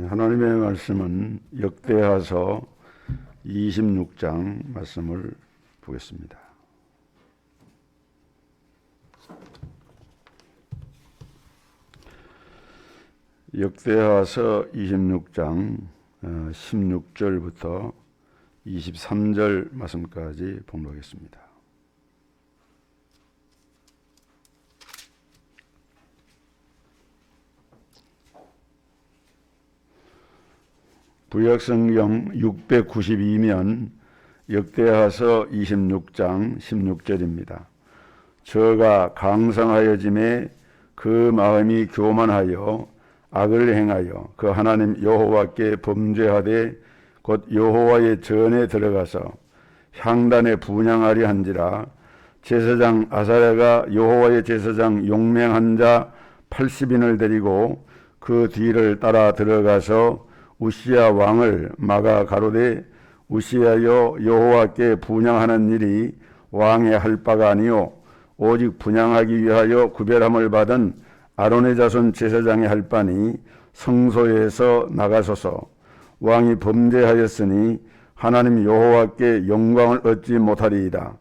하나님의 말씀은 역대하서 26장 말씀을 보겠습니다. 역대하서 26장 16절부터 23절 말씀까지 봉독하겠습니다. 구약성경 692면 역대하서 26장 16절입니다. 저가 강성하여짐에 그 마음이 교만하여 악을 행하여 그 하나님 여호와께 범죄하되 곧 여호와의 전에 들어가서 향단에 분향하려 한지라. 제사장 아사랴가 여호와의 제사장 용맹한 자 80인을 데리고 그 뒤를 따라 들어가서 우시야 왕을 막아 가로되 우시야여 여호와께 분향하는 일이 왕의 할 바가 아니요 오직 분향하기 위하여 구별함을 받은 아론의 자손 제사장이 할 바니 성소에서 나가소서. 왕이 범죄하였으니 하나님 여호와께 영광을 얻지 못하리이다.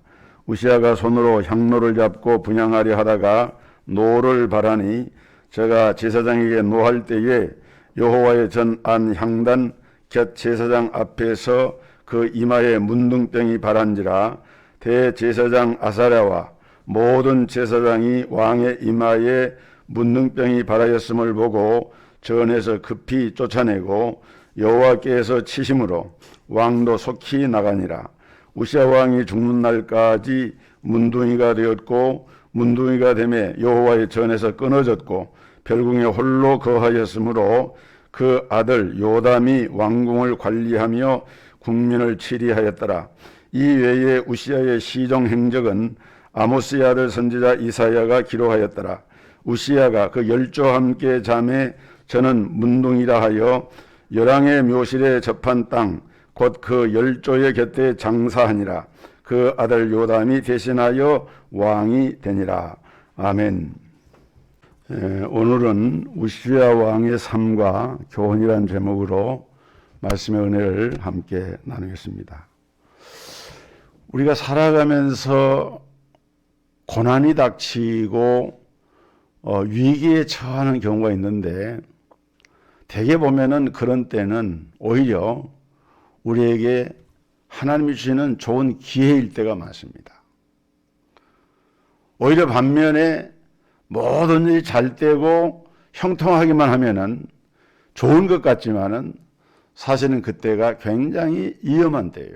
우시야가 손으로 향로를 잡고 분향하려 하다가 노를 바라니 저가 제사장에게 노할 때에 여호와의 전 안 향단 곁 제사장 앞에서 그 이마에 문둥병이 바란지라. 대제사장 아사랴와 모든 제사장이 왕의 이마에 문둥병이 발하였음을 보고 전에서 급히 쫓아내고 여호와께서 치심으로 왕도 속히 나가니라. 우시야 왕이 죽는 날까지 문둥이가 되었고 문둥이가 되매 여호와의 전에서 끊어졌고 별궁에 홀로 거하였으므로 그 아들 요담이 왕궁을 관리하며 국민을 치리하였더라. 이 외에 우시야의 시종 행적은 아모스의 아들 선지자 이사야가 기록하였더라. 우시야가 그 열조와 함께 잠에 저는 문둥이라 하여 열왕의 묘실에 접한 땅 곧 그 열조의 곁에 장사하니라. 그 아들 요담이 대신하여 왕이 되니라. 아멘. 오늘은 우시야 왕의 삶과 교훈이라는 제목으로 말씀의 은혜를 함께 나누겠습니다. 우리가 살아가면서 고난이 닥치고 위기에 처하는 경우가 있는데 대개 보면은 그런 때는 오히려 우리에게 하나님이 주시는 좋은 기회일 때가 많습니다. 오히려 반면에 모든 일이 잘 되고 형통하기만 하면은 좋은 것 같지만은 사실은 그때가 굉장히 위험한 때예요.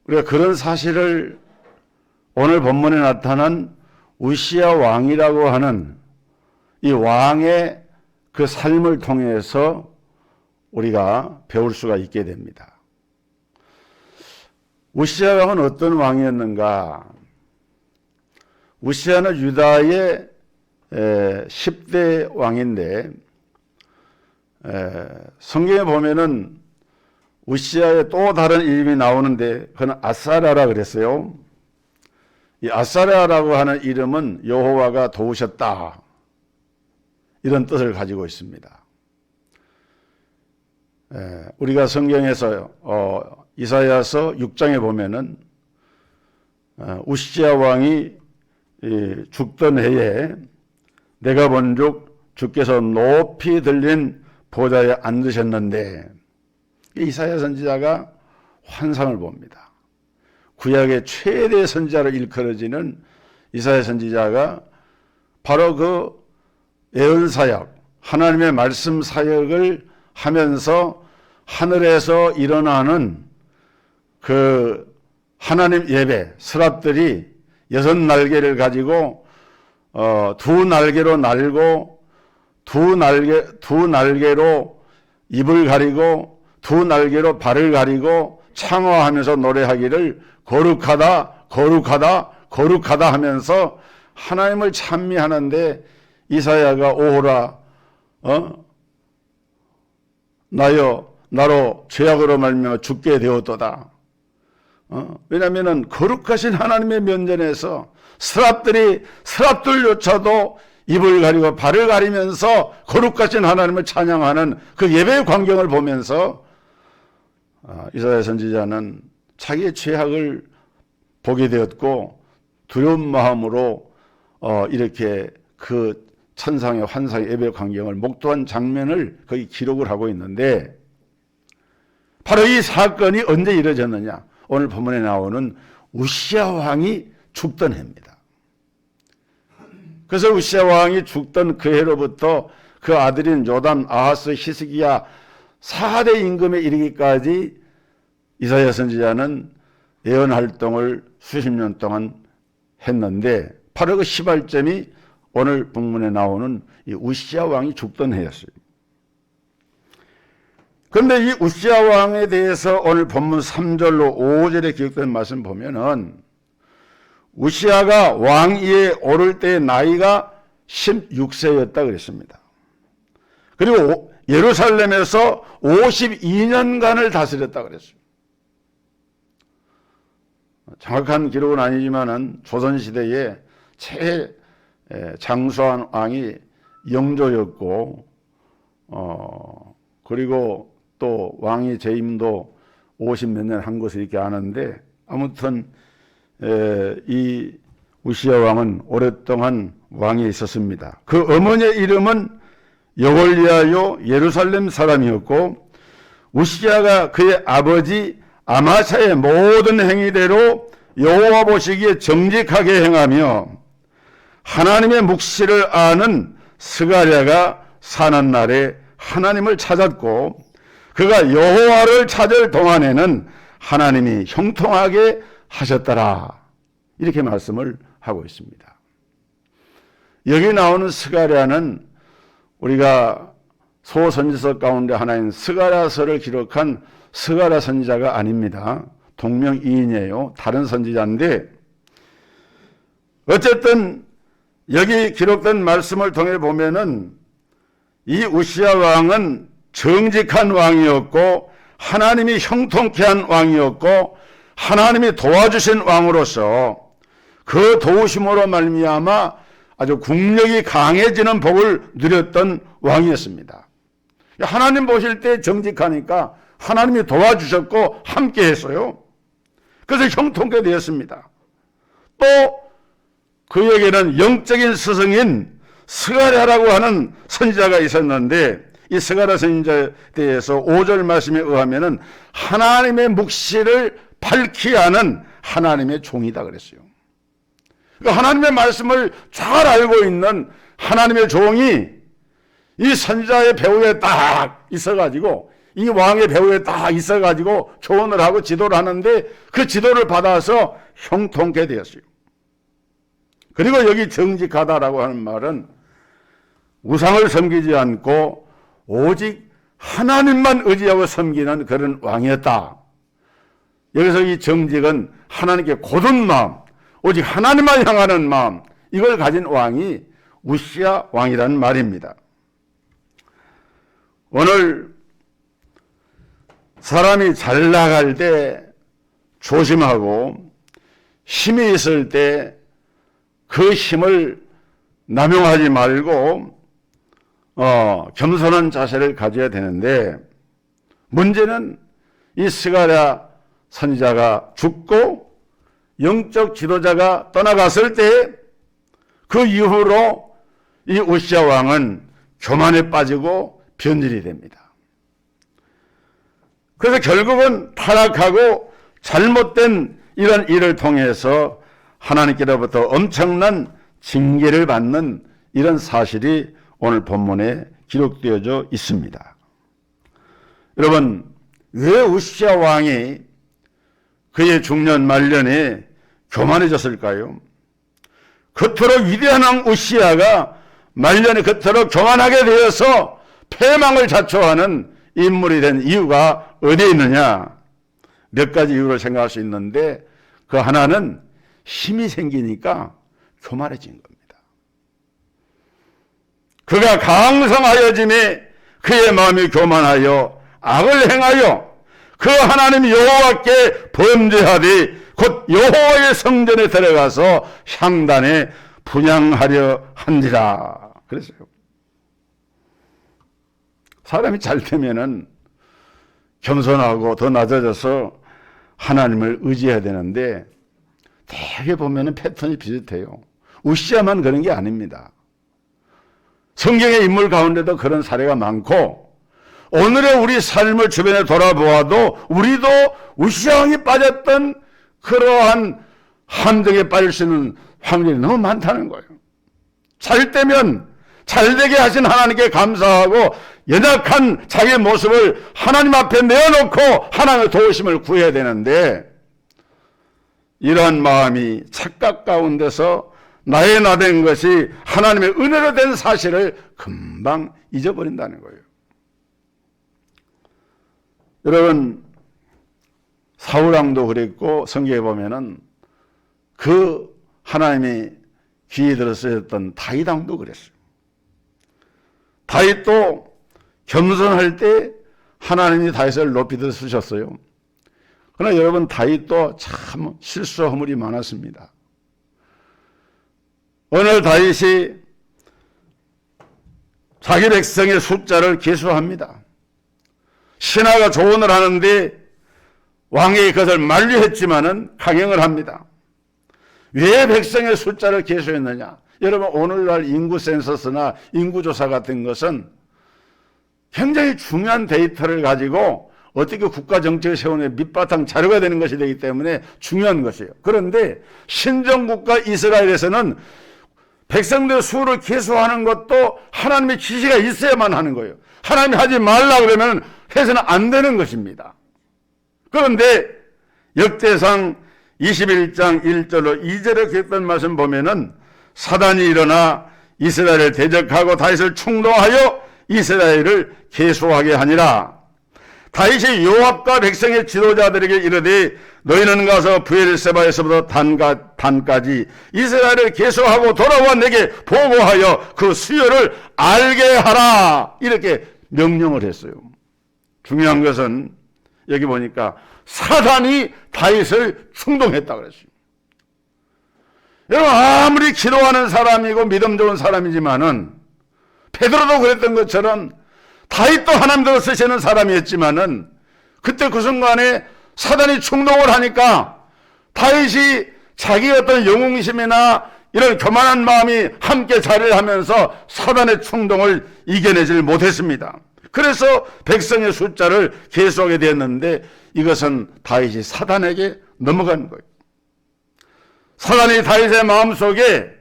우리가 그런 사실을 오늘 본문에 나타난 우시야 왕이라고 하는 이 왕의 그 삶을 통해서 우리가 배울 수가 있게 됩니다. 우시야 왕은 어떤 왕이었는가? 우시야는 유다의 10대 왕인데 성경에 보면은 우시야의 또 다른 이름이 나오는데 그건 아사랴라 그랬어요. 이 아사랴라고 하는 이름은 여호와가 도우셨다 이런 뜻을 가지고 있습니다. 우리가 성경에서 이사야서 6장에 보면은 우시야 왕이 죽던 해에 내가 본즉 주께서 높이 들린 보좌에 앉으셨는데 이사야 선지자가 환상을 봅니다. 구약의 최대 선지자로 일컬어지는 이사야 선지자가 바로 그 예언 사역, 하나님의 말씀 사역을 하면서 하늘에서 일어나는 그 하나님 예배, 스랍들이 6날개를 가지고 두 날개로 날고 두 날개로 입을 가리고 두 날개로 발을 가리고 창화하면서 노래하기를 거룩하다 거룩하다 거룩하다 하면서 하나님을 찬미하는데 이사야가 오호라 나로 죄악으로 말미암아 죽게 되었도다. 왜냐하면 거룩하신 하나님의 면전에서 스랍들조차도 입을 가리고 발을 가리면서 거룩하신 하나님을 찬양하는 그 예배의 광경을 보면서 이사야 선지자는 자기의 죄악을 보게 되었고 두려운 마음으로 이렇게 그 천상의 환상의 예배 광경을 목도한 장면을 거기 기록을 하고 있는데, 바로 이 사건이 언제 이루어졌느냐? 오늘 본문에 나오는 우시야 왕이 죽던 해입니다. 그래서 우시야 왕이 죽던 그 해로부터 그 아들인 요담, 아하스, 히스기야 4대 임금에 이르기까지 이사야 선지자는 예언 활동을 수십 년 동안 했는데, 바로 그 시발점이 오늘 본문에 나오는 이 우시야 왕이 죽던 해였어요. 그런데 이 우시야 왕에 대해서 오늘 본문 3절로 5절에 기록된 말씀 보면은, 우시야가 왕위에 오를 때의 나이가 16세였다 그랬습니다. 그리고 예루살렘에서 52년간을 다스렸다 그랬어요. 정확한 기록은 아니지만은 조선시대에 최장수한 왕이 영조였고, 그리고 또 왕이 재임도 50몇 년 한 것을 이렇게 아는데, 아무튼 이 우시야 왕은 오랫동안 왕에 있었습니다. 그 어머니의 이름은 여골리아요 예루살렘 사람이었고, 우시야가 그의 아버지 아마샤의 모든 행위대로 여호와 보시기에 정직하게 행하며 하나님의 묵시를 아는 스가랴가 사는 날에 하나님을 찾았고, 그가 여호와를 찾을 동안에는 하나님이 형통하게 하셨더라. 이렇게 말씀을 하고 있습니다. 여기 나오는 스가랴는 우리가 소선지서 가운데 하나인 스가랴서를 기록한 스가랴 선지자가 아닙니다. 동명이인이에요. 다른 선지자인데, 어쨌든 여기 기록된 말씀을 통해 보면은 이 우시야 왕은 정직한 왕이었고, 하나님이 형통케 한 왕이었고, 하나님이 도와주신 왕으로서 그 도우심으로 말미암아 아주 국력이 강해지는 복을 누렸던 왕이었습니다. 하나님 보실 때 정직하니까 하나님이 도와주셨고 함께 했어요. 그래서 형통케 되었습니다. 또 그에게는 영적인 스승인 스가랴라고 하는 선지자가 있었는데, 이 스가랴 선지자에 대해서 5절 말씀에 의하면은 하나님의 묵시를 밝히 아는 하나님의 종이다 그랬어요. 그러니까 하나님의 말씀을 잘 알고 있는 하나님의 종이 이 선지자의 배후에 딱 있어가지고, 이 왕의 배후에 딱 있어가지고 조언을 하고 지도를 하는데, 그 지도를 받아서 형통케 되었어요. 그리고 여기 정직하다라고 하는 말은 우상을 섬기지 않고 오직 하나님만 의지하고 섬기는 그런 왕이었다. 여기서 이 정직은 하나님께 고든 마음, 오직 하나님만 향하는 마음, 이걸 가진 왕이 우시야 왕이라는 말입니다. 오늘 사람이 잘 나갈 때 조심하고, 힘이 있을 때 그 힘을 남용하지 말고 겸손한 자세를 가져야 되는데, 문제는 이 스가랴 선지자가 죽고 영적 지도자가 떠나갔을 때 그 이후로 이 우시야 왕은 교만에 빠지고 변질이 됩니다. 그래서 결국은 타락하고 잘못된 이런 일을 통해서 하나님께로부터 엄청난 징계를 받는 이런 사실이 오늘 본문에 기록되어져 있습니다. 여러분, 왜 우시야 왕이 그의 중년 말년에 교만해졌을까요? 그토록 위대한 왕 우시야가 말년에 그토록 교만하게 되어서 패망을 자초하는 인물이 된 이유가 어디에 있느냐? 몇 가지 이유를 생각할 수 있는데, 그 하나는 힘이 생기니까 교만해진 겁니다. 그가 강성하여짐에 그의 마음이 교만하여 악을 행하여 그 하나님 여호와께 범죄하되 곧 여호와의 성전에 들어가서 향단에 분양하려 한지라 그랬어요. 사람이 잘 되면은 겸손하고 더 낮아져서 하나님을 의지해야 되는데 대개 보면은 패턴이 비슷해요. 우시아만 그런 게 아닙니다. 성경의 인물 가운데도 그런 사례가 많고 오늘의 우리 삶을 주변에 돌아보아도 우리도 우시아 왕이 빠졌던 그러한 함정에 빠질 수 있는 확률이 너무 많다는 거예요. 잘 되면 잘되게 하신 하나님께 감사하고 연약한 자기의 모습을 하나님 앞에 내어놓고 하나님의 도우심을 구해야 되는데 이러한 마음이 착각 가운데서 나의 나된 것이 하나님의 은혜로 된 사실을 금방 잊어버린다는 거예요. 여러분 사울왕도 그랬고 성경에 보면은 그 하나님이 귀에 들었었던 다윗왕도 그랬어요. 다윗도 겸손할 때 하나님이 다윗을 높이 들으셨어요. 그러나 여러분 다윗도 참 실수 허물이 많았습니다. 오늘 다윗이 자기 백성의 숫자를 계수합니다. 신하가 조언을 하는데 왕이 그것을 만류했지만은 강행을 합니다. 왜 백성의 숫자를 계수했느냐? 여러분 오늘날 인구 센서스나 인구조사 같은 것은 굉장히 중요한 데이터를 가지고 어떻게 국가 정책을 세우는 밑바탕 자료가 되는 것이 되기 때문에 중요한 것이에요. 그런데 신정국가 이스라엘에서는 백성들의 수를 계수하는 것도 하나님의 지시가 있어야만 하는 거예요. 하나님이 하지 말라 그러면 해서는 안 되는 것입니다. 그런데 역대상 21장 1절로 2절에 기록된 말씀 보면은 사단이 일어나 이스라엘을 대적하고 다윗을 충동하여 이스라엘을 계수하게 하니라. 다윗이 요압과 백성의 지도자들에게 이르되 너희는 가서 브엘세바에서부터 단까지 이스라엘을 계수하고 돌아와 내게 보고하여 그 수요를 알게 하라. 이렇게 명령을 했어요. 중요한 것은 여기 보니까 사단이 다윗을 충동했다 그랬어요. 여러분 아무리 기도하는 사람이고 믿음 좋은 사람이지만은 베드로도 그랬던 것처럼 다윗도 하나님대로 쓰시는 사람이었지만은 그때 그 순간에 사단이 충동을 하니까 다윗이 자기 어떤 영웅심이나 이런 교만한 마음이 함께 자리를 하면서 사단의 충동을 이겨내질 못했습니다. 그래서 백성의 숫자를 계수하게 되었는데 이것은 다윗이 사단에게 넘어간 거예요. 사단이 다윗의 마음속에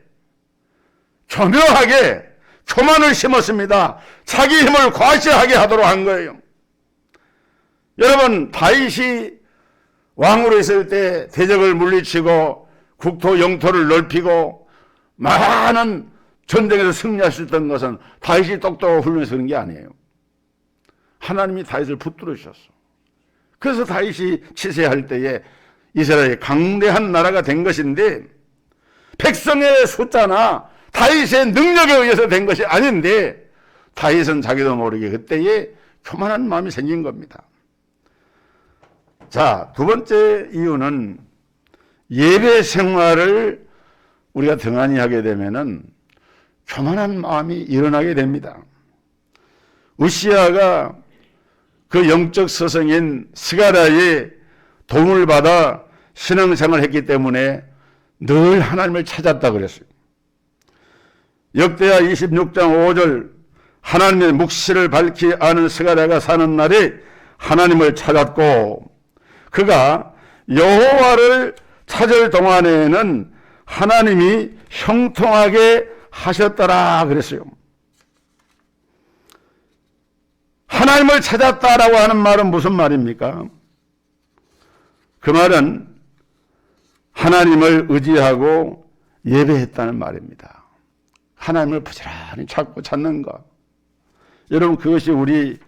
교묘하게 교만을 심었습니다. 자기 힘을 과시하게 하도록 한 거예요. 여러분 다윗이 왕으로 있을 때 대적을 물리치고 국토 영토를 넓히고 많은 전쟁에서 승리할 수 있던 것은 다윗이 똑똑하고 훌륭해서 그런 게 아니에요. 하나님이 다윗을 붙들어 주셨어. 그래서 다윗이 치세할 때에 이스라엘이 강대한 나라가 된 것인데 백성의 숫자나 다윗의 능력에 의해서 된 것이 아닌데 다윗은 자기도 모르게 그때에 교만한 마음이 생긴 겁니다. 자, 두 번째 이유는 예배 생활을 우리가 등한히 하게 되면은 교만한 마음이 일어나게 됩니다. 우시아가 그 영적 스승인 스가랴의 도움을 받아 신앙생활을 했기 때문에 늘 하나님을 찾았다 그랬어요. 역대하 26장 5절 하나님의 묵시를 밝히 아는 스가랴가 사는 날에 하나님을 찾았고 그가 여호와를 찾을 동안에는 하나님이 형통하게 하셨더라 그랬어요. 하나님을 찾았다라고 하는 말은 무슨 말입니까? 그 말은 하나님을 의지하고 예배했다는 말입니다. 하나님을 부지런히 찾는 것. 여러분 그것이 우리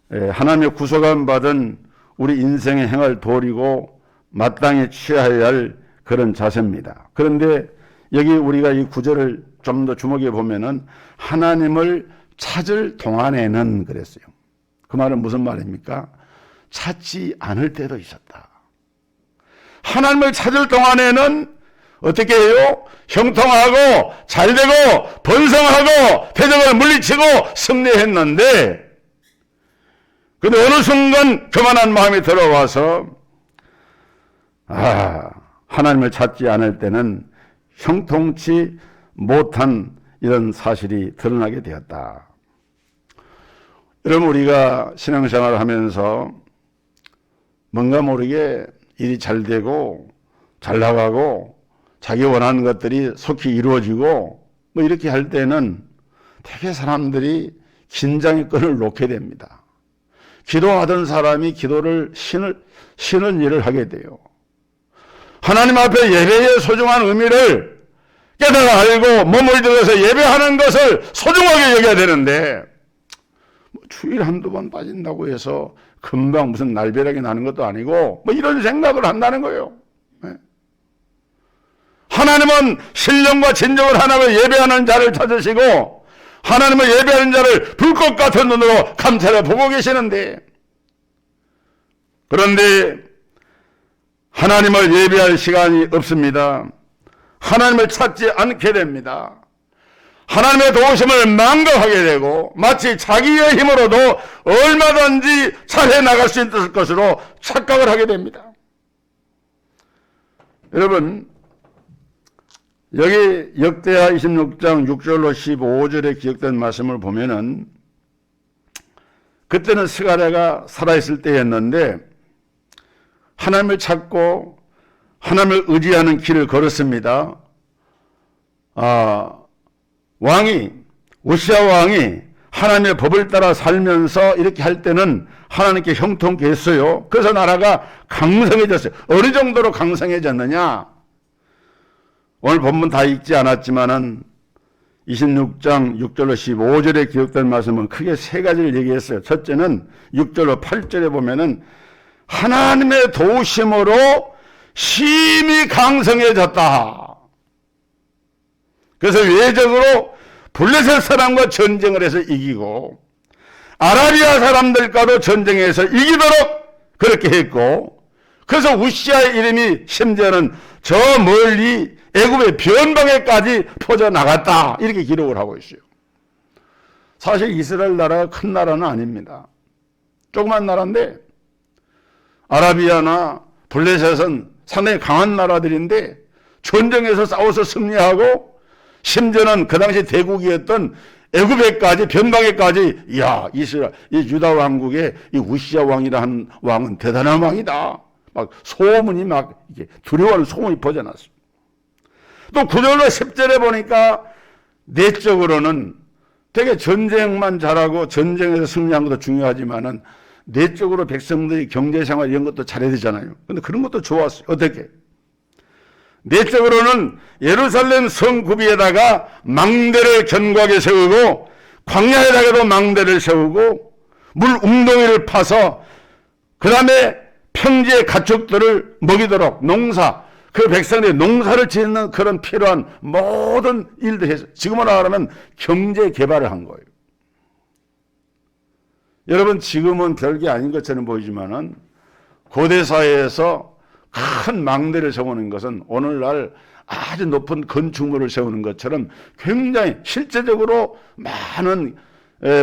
하나님의 구속함 받은 우리 인생의 행할 도리고 마땅히 취해야 할 그런 자세입니다. 그런데 여기 우리가 이 구절을 좀 더 주목해 보면은 하나님을 찾을 동안에는 그랬어요. 그 말은 무슨 말입니까? 찾지 않을 때도 있었다. 하나님을 찾을 동안에는 어떻게 해요? 형통하고 잘되고 번성하고 대적을 물리치고 승리했는데, 근데 어느 순간 교만한 마음이 들어와서 하나님을 찾지 않을 때는 형통치 못한 이런 사실이 드러나게 되었다. 여러분, 우리가 신앙생활을 하면서 뭔가 모르게 일이 잘 되고 잘 나가고 자기 원하는 것들이 속히 이루어지고 뭐 이렇게 할 때는 되게 사람들이 긴장의 끈을 놓게 됩니다. 기도하던 사람이 기도를 쉬는 일을 하게 돼요. 하나님 앞에 예배의 소중한 의미를 깨달아 알고 몸을 들여서 예배하는 것을 소중하게 여겨야 되는데, 주일 한두 번 빠진다고 해서 금방 무슨 날벼락이 나는 것도 아니고 뭐 이런 생각을 한다는 거예요. 하나님은 신령과 진정을 하나님을 예배하는 자를 찾으시고 하나님을 예배하는 자를 불꽃 같은 눈으로 감찰해 보고 계시는데, 그런데 하나님을 예배할 시간이 없습니다. 하나님을 찾지 않게 됩니다. 하나님의 도우심을 망각하게 되고 마치 자기의 힘으로도 얼마든지 잘해 나갈 수 있을 것으로 착각을 하게 됩니다. 여러분, 여기 역대하 26장 6절로 15절에 기록된 말씀을 보면은, 그때는 스가랴가 살아있을 때였는데 하나님을 찾고 하나님을 의지하는 길을 걸었습니다. 우시야 왕이 하나님의 법을 따라 살면서 이렇게 할 때는 하나님께 형통케 했어요. 그래서 나라가 강성해졌어요. 어느 정도로 강성해졌느냐? 오늘 본문 다 읽지 않았지만은 26장 6절로 15절에 기록된 말씀은 크게 세 가지를 얘기했어요. 첫째는 6절로 8절에 보면은 하나님의 도우심으로 심히 강성해졌다. 그래서 외적으로 블레셋 사람과 전쟁을 해서 이기고 아라비아 사람들과도 전쟁해서 이기도록 그렇게 했고, 그래서 우시아의 이름이 심지어는 저 멀리 애굽의 변방에까지 퍼져나갔다, 이렇게 기록을 하고 있어요. 사실 이스라엘 나라가 큰 나라는 아닙니다. 조그만 나라인데 아라비아나 블레셋은 상당히 강한 나라들인데 전쟁에서 싸워서 승리하고 심지어는 그 당시 대국이었던 애굽에까지 변방에까지, 이 유다 왕국의 이 우시야 왕이라는 왕은 대단한 왕이다, 막 소문이 막 이렇게 두려워하는 소문이 퍼져났어요. 또 9절로 10절에 보니까 내적으로는 되게 전쟁만 잘하고 전쟁에서 승리한 것도 중요하지만은 내적으로 백성들이 경제생활 이런 것도 잘해야 되잖아요. 근데 그런 것도 좋았어요. 어떻게? 내적으로는 예루살렘 성구비에다가 망대를 견고하게 세우고 광야에다가도 망대를 세우고 물 웅덩이를 파서 그 다음에 평지의 가축들을 먹이도록 그 백성들이 농사를 짓는 그런 필요한 모든 일들 해서 지금으로 말하면 경제 개발을 한 거예요. 여러분, 지금은 별게 아닌 것처럼 보이지만은 고대 사회에서 큰 망대를 세우는 것은 오늘날 아주 높은 건축물을 세우는 것처럼 굉장히 실제적으로 많은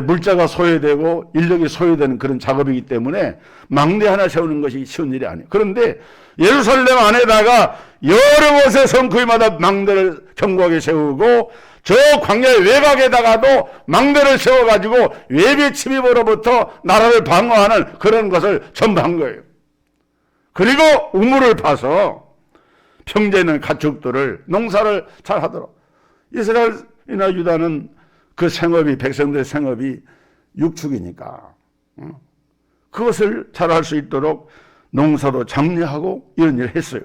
물자가 소요되고 인력이 소요되는 그런 작업이기 때문에 망대 하나 세우는 것이 쉬운 일이 아니에요. 그런데 예루살렘 안에다가 여러 곳의 성구위마다 망대를 견고하게 세우고 저 광야의 외곽에다가도 망대를 세워가지고 외비 침입으로부터 나라를 방어하는 그런 것을 전부 한 거예요. 그리고 우물을 파서 평지에 있는 가축들을 농사를 잘 하도록. 이스라엘이나 유다는 그 생업이, 백성들의 생업이 육축이니까 그것을 잘 할 수 있도록 농사도 장려하고 이런 일을 했어요.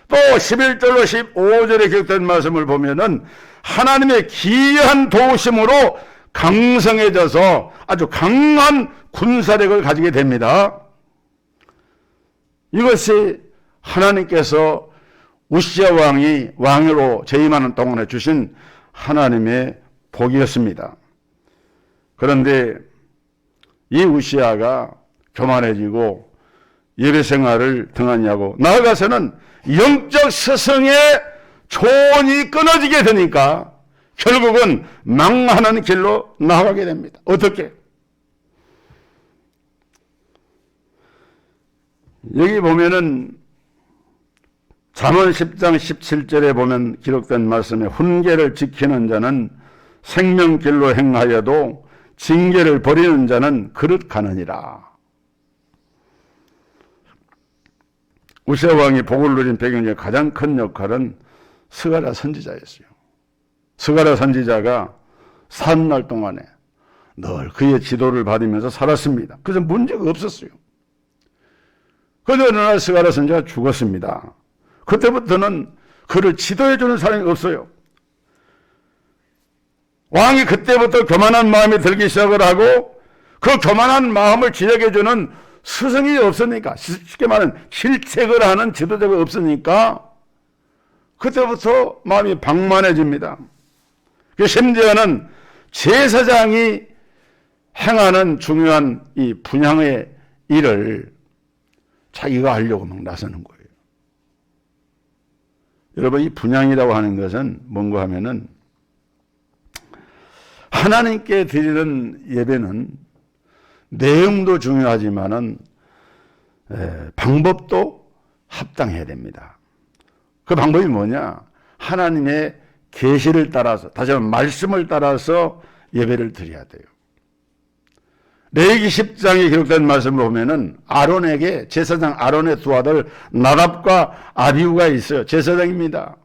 또 11절로 15절에 기록된 말씀을 보면은 하나님의 기이한 도우심으로 강성해져서 아주 강한 군사력을 가지게 됩니다. 이것이 하나님께서 우시야 왕이 왕으로 재임하는 동안에 주신 하나님의 복이었습니다. 그런데 이 우시야가 교만해지고 예배 생활을 등한히하고 나아가서는 영적 스승의 조언이 끊어지게 되니까 결국은 망하는 길로 나아가게 됩니다. 어떻게? 여기 보면은 잠언 10장 17절에 보면 기록된 말씀에 훈계를 지키는 자는 생명길로 행하여도 징계를 버리는 자는 그릇 가느니라. 우세 왕이 복을 누린 배경 중에 가장 큰 역할은 스가랴 선지자였어요. 스가랴 선지자가 산날 동안에 늘 그의 지도를 받으면서 살았습니다. 그래서 문제가 없었어요. 그런데 어느 날 스가랴 선지자가 죽었습니다. 그때부터는 그를 지도해주는 사람이 없어요. 왕이 그때부터 교만한 마음이 들기 시작을 하고 그 교만한 마음을 지적해주는 스승이 없으니까, 쉽게 말하면 실책을 하는 지도자가 없으니까 그때부터 마음이 방만해집니다. 심지어는 제사장이 행하는 중요한 이 분향의 일을 자기가 하려고 막 나서는 거예요. 여러분, 이 분향이라고 하는 것은 뭔가 하면은 하나님께 드리는 예배는 내용도 중요하지만은 방법도 합당해야 됩니다. 그 방법이 뭐냐? 하나님의 계시를 따라서, 다시 한번 말씀을 따라서 예배를 드려야 돼요. 레위기 10장에 기록된 말씀을 보면은 아론에게, 제사장 아론의 두 아들 나답과 아비후가 있어요. 제사장입니다.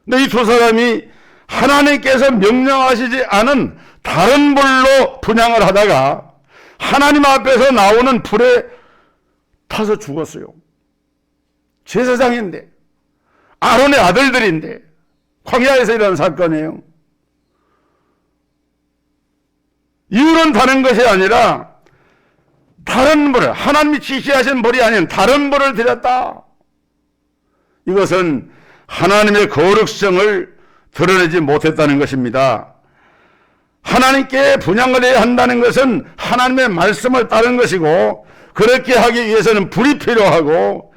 근데 이 두 사람이 하나님께서 명령하시지 않은 다른 불로 분향을 하다가 하나님 앞에서 나오는 불에 타서 죽었어요. 제사장인데, 아론의 아들들인데, 광야에서 일어난 사건이에요. 이유는 다른 것이 아니라 다른 불을, 하나님이 지시하신 불이 아닌 다른 불을 드렸다. 이것은 하나님의 거룩성을 드러내지 못했다는 것입니다. 하나님께 분향을 해야 한다는 것은 하나님의 말씀을 따르는 것이고, 그렇게 하기 위해서는 불이 필요하고,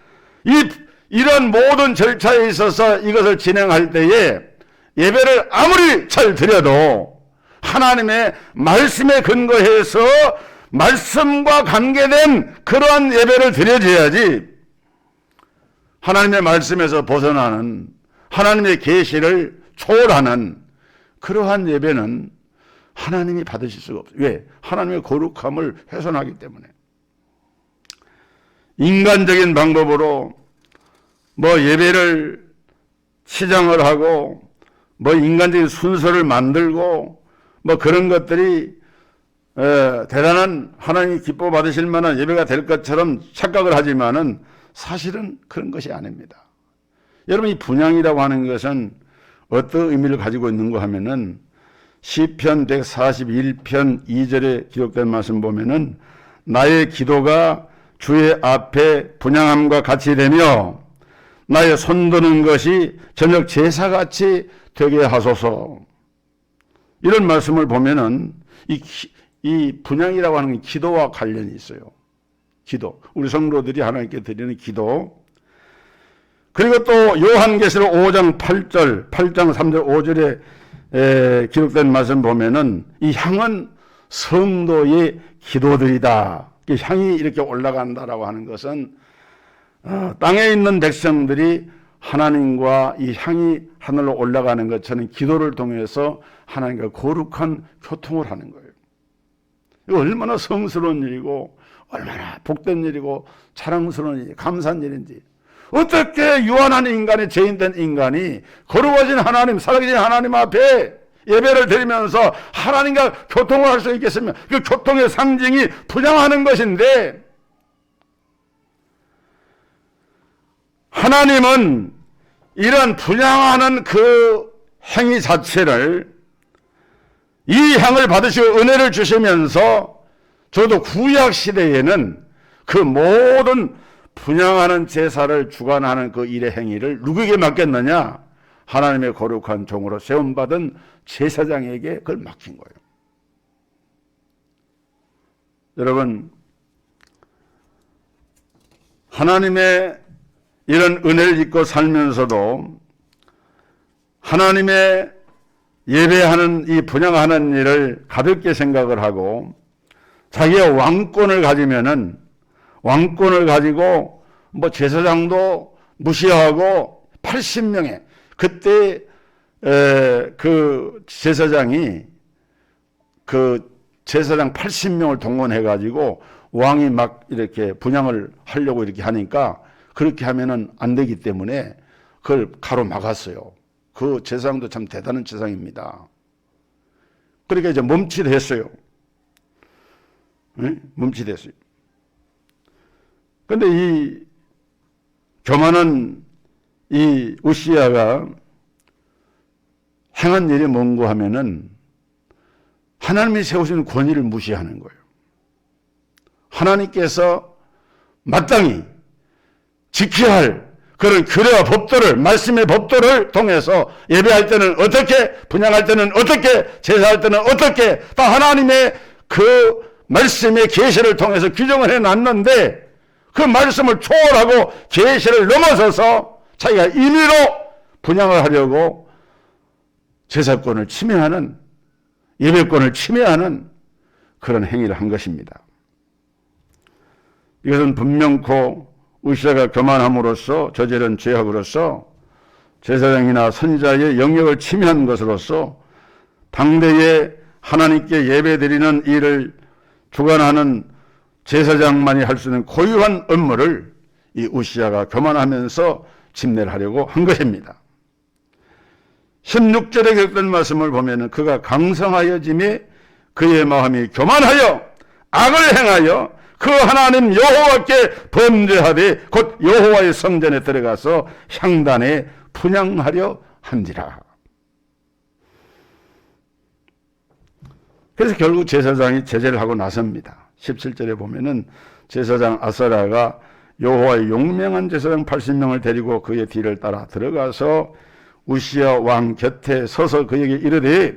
이런 모든 절차에 있어서 이것을 진행할 때에 예배를 아무리 잘 드려도 하나님의 말씀에 근거해서 말씀과 관계된 그러한 예배를 드려줘야지, 하나님의 말씀에서 벗어나는, 하나님의 계시를 초월하는 그러한 예배는 하나님이 받으실 수가 없어요. 왜? 하나님의 거룩함을 훼손하기 때문에. 인간적인 방법으로 예배를 치장을 하고 인간적인 순서를 만들고 그런 것들이 대단한 하나님이 기뻐 받으실 만한 예배가 될 것처럼 착각을 하지만은 사실은 그런 것이 아닙니다. 여러분, 이 분향이라고 하는 것은 어떤 의미를 가지고 있는가 하면은 시편 141편 2절에 기록된 말씀 보면은 나의 기도가 주의 앞에 분향함과 같이 되며 나의 손드는 것이 저녁 제사같이 되게 하소서. 이런 말씀을 보면은 이 분향이라고 하는 게 기도와 관련이 있어요. 기도. 우리 성도들이 하나님께 드리는 기도. 그리고 또 요한계시록 5장 8장 3절 5절에 기록된 말씀 보면은 이 향은 성도의 기도들이다. 향이 이렇게 올라간다라고 하는 것은 땅에 있는 백성들이 하나님과 이 향이 하늘로 올라가는 것처럼 기도를 통해서 하나님과 거룩한 교통을 하는 거예요. 이거 얼마나 성스러운 일이고 얼마나 복된 일이고 자랑스러운 일, 감사한 일인지. 어떻게 유한한 인간이, 죄인된 인간이 거룩하신 하나님, 살아계신 하나님 앞에 예배를 드리면서 하나님과 교통을 할 수 있겠으면, 그 교통의 상징이 분향하는 것인데, 하나님은 이런 분향하는 그 행위 자체를, 이 향을 받으시고 은혜를 주시면서 저도 구약 시대에는 그 모든 분향하는 제사를 주관하는 그 일의 행위를 누구에게 맡겼느냐? 하나님의 거룩한 종으로 세움받은 제사장에게 그걸 맡긴 거예요. 여러분, 하나님의 이런 은혜를 입고 살면서도 하나님의 예배하는 이 분양하는 일을 가볍게 생각을 하고 자기의 왕권을 가지면은 왕권을 가지고 뭐 제사장도 무시하고 80명의 그때 그 제사장이 그 제사장 80명을 동원해 가지고 왕이 막 이렇게 분향을 하려고 이렇게 하니까 그렇게 하면은 안 되기 때문에 그걸 가로막았어요. 그 제사장도 참 대단한 제사장입니다. 그러니까 이제 멈칫했어요. 네? 멈칫했어요. 근데 이 교만한 이 우시야가 행한 일이 뭔고 하면은 하나님이 세우신 권위를 무시하는 거예요. 하나님께서 마땅히 지켜야 할 그런 규례와 법도를, 말씀의 법도를 통해서 예배할 때는 어떻게, 분향할 때는 어떻게, 제사할 때는 어떻게, 다 하나님의 그 말씀의 계시를 통해서 규정을 해놨는데 그 말씀을 초월하고 계시를 넘어서서 자기가 임의로 분향을 하려고 제사권을 침해하는, 예배권을 침해하는 그런 행위를 한 것입니다. 이것은 분명코 우시야가 교만함으로써 저지른 죄악으로서 제사장이나 선지자의 영역을 침해한 것으로서 당대에 하나님께 예배드리는 일을 주관하는 제사장만이 할 수 있는 고유한 업무를 이 우시야가 교만하면서 침례를 하려고 한 것입니다. 16절에 기록된 말씀을 보면 그가 강성하여짐에 그의 마음이 교만하여 악을 행하여 그 하나님 여호와께 범죄하되 곧 여호와의 성전에 들어가서 향단에 분향하려 한지라. 그래서 결국 제사장이 제재를 하고 나섭니다. 17절에 보면은 제사장 아사랴가 여호와의 용맹한 제사장 80명을 데리고 그의 뒤를 따라 들어가서 우시야 왕 곁에 서서 그에게 이르되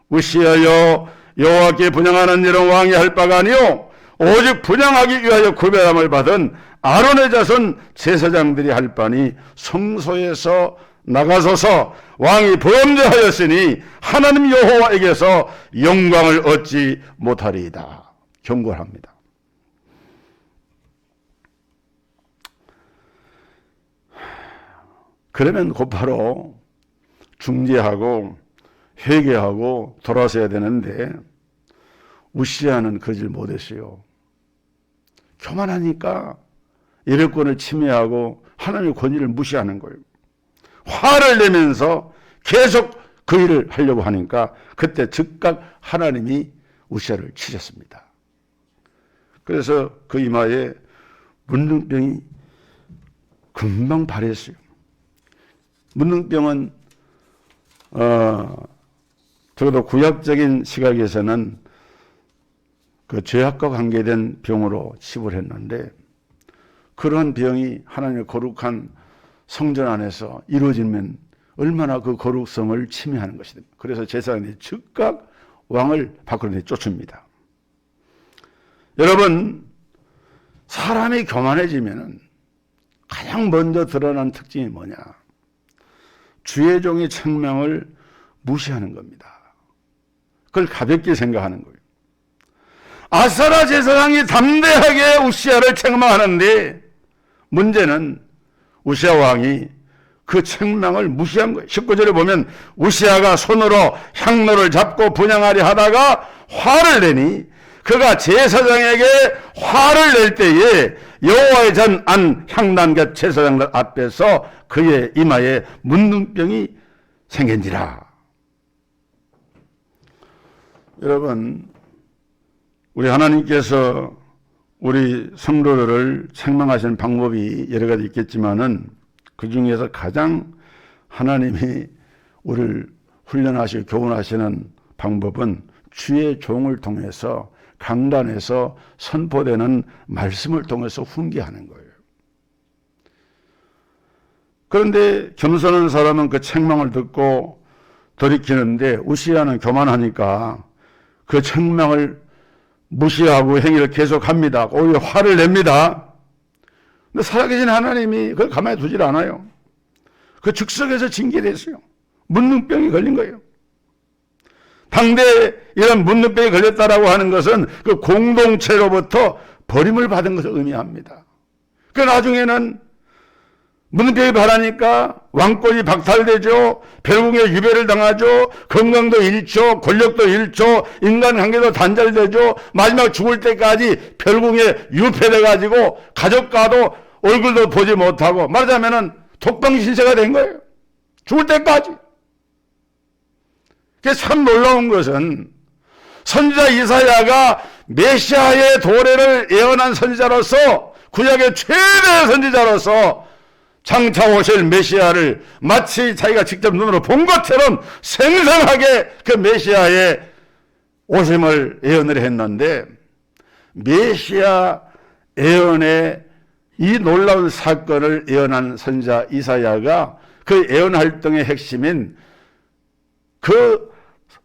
우시야여 여호와께 분향하는 일은 왕이 할 바가 아니요 오직 분향하기 위하여 구별함을 받은 아론의 자손 제사장들이 할 바니 성소에서 나가소서. 왕이 범죄하였으니 하나님 여호와에게서 영광을 얻지 못하리이다. 경고를 합니다. 그러면 곧바로 중재하고 회개하고 돌아서야 되는데 우시야는 그러질 못했어요. 교만하니까 예배권을 침해하고 하나님의 권위를 무시하는 거예요. 화를 내면서 계속 그 일을 하려고 하니까 그때 즉각 하나님이 우시야를 치셨습니다. 그래서 그 이마에 문둥병이 금방 발했어요. 문둥병은 적어도 구약적인 시각에서는 그 죄악과 관계된 병으로 치부했는데 그러한 병이 하나님의 거룩한 성전 안에서 이루어지면 얼마나 그 거룩성을 침해하는 것이든. 그래서 제사장이 즉각 왕을 밖으로 내쫓습니다. 여러분, 사람이 교만해지면 가장 먼저 드러난 특징이 뭐냐? 주의 종의 책망을 무시하는 겁니다. 그걸 가볍게 생각하는 거예요. 아사랴 제사장이 담대하게 우시야를 책망하는데 문제는 우시야 왕이 그 책망을 무시한 거예요. 19절에 보면 우시야가 손으로 향로를 잡고 분향하려 하다가 화를 내니 그가 제사장에게 화를 낼 때에 여호와의 전 안 향단 곁 제사장들 앞에서 그의 이마에 문둥병이 생긴지라. 여러분, 우리 하나님께서 우리 성도들을 책망하시는 방법이 여러 가지 있겠지만은 그 중에서 가장 하나님이 우리를 훈련하시고 교훈하시는 방법은 주의 종을 통해서 강단에서 선포되는 말씀을 통해서 훈계하는 거예요. 그런데 겸손한 사람은 그 책망을 듣고 돌이키는데 우시야는 교만하니까 그 책망을 무시하고 행위를 계속합니다. 오히려 화를 냅니다. 근데 살아계신 하나님이 그걸 가만히 두질 않아요. 그 즉석에서 징계됐어요. 문둥병이 걸린 거예요. 당대에 이런 문둥병이 걸렸다라고 하는 것은 그 공동체로부터 버림을 받은 것을 의미합니다. 그 나중에는 문둥병이 발하니까 왕권이 박탈되죠. 결국에 유배를 당하죠. 건강도 잃죠. 권력도 잃죠. 인간관계도 단절되죠. 마지막 죽을 때까지 결국에 유폐돼가지고 가족과도 얼굴도 보지 못하고 말하자면은 독방신세가 된 거예요. 죽을 때까지. 그게 참 놀라운 것은 선지자 이사야가 메시아의 도래를 예언한 선지자로서 구약의 최대 선지자로서 장차 오실 메시아를 마치 자기가 직접 눈으로 본 것처럼 생생하게 그 메시아의 오심을 예언을 했는데 메시아 예언의 이 놀라운 사건을 예언한 선지자 이사야가 그 예언 활동의 핵심인 그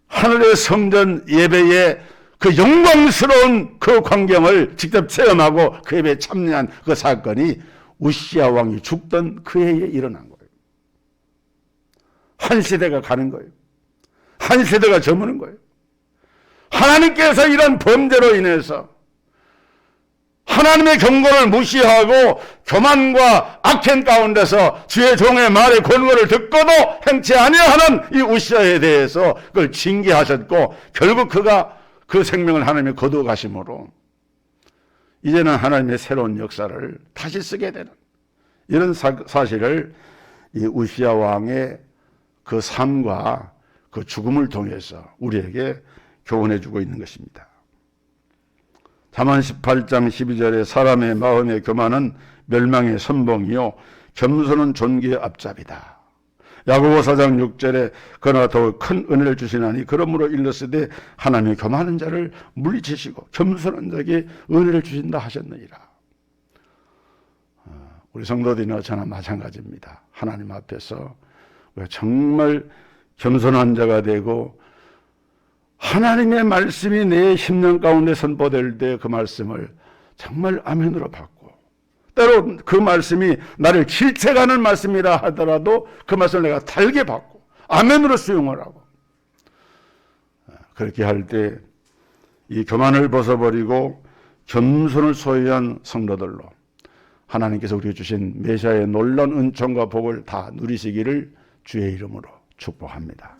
하늘의 성전 예배의 그 영광스러운 그 광경을 직접 체험하고 그 예배에 참여한 그 사건이 우시야 왕이 죽던 그 해에 일어난 거예요. 한 세대가 가는 거예요. 한 세대가 저무는 거예요. 하나님께서 이런 범죄로 인해서 하나님의 경고를 무시하고 교만과 악행 가운데서 주의 종의 말에 권고를 듣고도 행치 아니하는 이 우시야에 대해서 그걸 징계하셨고 결국 그가 그 생명을 하나님이 거두어 가심으로 이제는 하나님의 새로운 역사를 다시 쓰게 되는 이런 사실을 이 우시야 왕의 그 삶과 그 죽음을 통해서 우리에게 교훈해 주고 있는 것입니다. 잠언 18장 12절에 사람의 마음의 교만은 멸망의 선봉이요 겸손은 존귀의 앞잡이다. 야고보 4장 6절에 그러나 더욱 큰 은혜를 주시나니 그러므로 일렀으되 하나님의 교만한 자를 물리치시고 겸손한 자에게 은혜를 주신다 하셨느니라. 우리 성도들이나 저나 마찬가지입니다. 하나님 앞에서 우리가 정말 겸손한 자가 되고 하나님의 말씀이 내 심령 가운데 선포될 때 그 말씀을 정말 아멘으로 받고 때로 그 말씀이 나를 질책하는 말씀이라 하더라도 그 말씀을 내가 달게 받고 아멘으로 수용을 하고 그렇게 할 때 이 교만을 벗어버리고 겸손을 소유한 성도들로 하나님께서 우리에게 주신 메시아의 놀라운 은총과 복을 다 누리시기를 주의 이름으로 축복합니다.